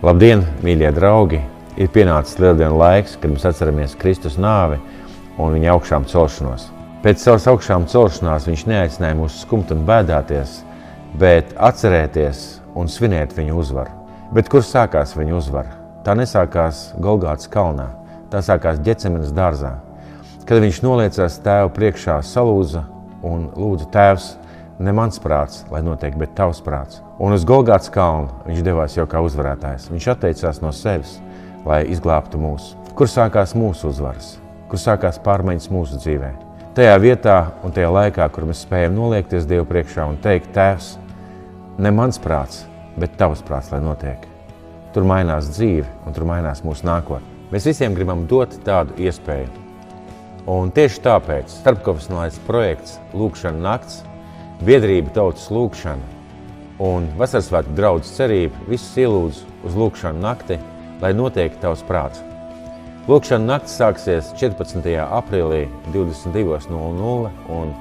Labdien, mīļie draugi! Ir pienācis lieldienu laiks, kad mēs atceramies Kristus nāvi un viņa augšām celšanos. Pēc savas augšām celšanās viņš neaicināja mūs skumt un bēdāties, bet atcerēties un svinēt viņa uzvaru. Bet kur sākās viņa uzvara? Tā nesākās Golgātas kalnā, tā sākās Ģecemenes dārzā, kad viņš noliecās Tēva priekšā, salūza un lūdza: Tēvs, ne mans prāts, lai notiek, bet tavs prāts. Un uz Golgātas kalnu viņš devās jau kā uzvarētājs. Viņš atteicās no sevis, lai izglābtu mūs. Kur sākās mūsu uzvaras? Kur sākās pārmaiņas mūsu dzīvē? Tajā vietā un tajā laikā, kur mēs spējam noliekties Dievu priekšā un teikt: Tēvs, ne mans prāts, bet tavs prāts, lai notiek. Tur mainās dzīve un tur mainās mūsu nākotne. Mēs visiem gribam dot tādu iespēju. Un tieši tāpēc starpkonfesionālais projekts Lūkšana nakts, biedrība Tautas lūkšana un Vasarsvētku draudzes cerība visus ielūdz uz Lūkšanu nakti, lai notiek tavs prāts. Lūkšana nakts sāksies 14. aprīlī 22:00 un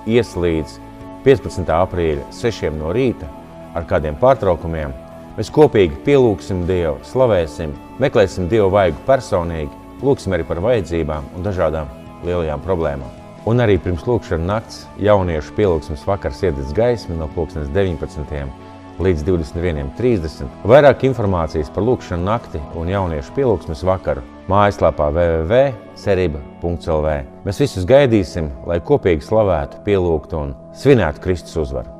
ies līdz 15. aprīļa 6 no rīta ar kādiem pārtraukumiem. Mēs kopīgi pielūksim Dievu, slavēsim, meklēsim Dievu vaigu personīgi, lūksim arī par vajadzībām un dažādām lielajām problēmām. Un arī pirms lūkšana nakts jauniešu pielūgsmes vakars iededz gaismi no 19. līdz 21:30. Vairāk informācijas par lūkšanu nakti un jauniešu pielūgsmes vakaru mājaslapā www.cerība.lv. Mēs visus gaidīsim, lai kopīgi slavētu, pielūgtu un svinētu Kristus uzvaru.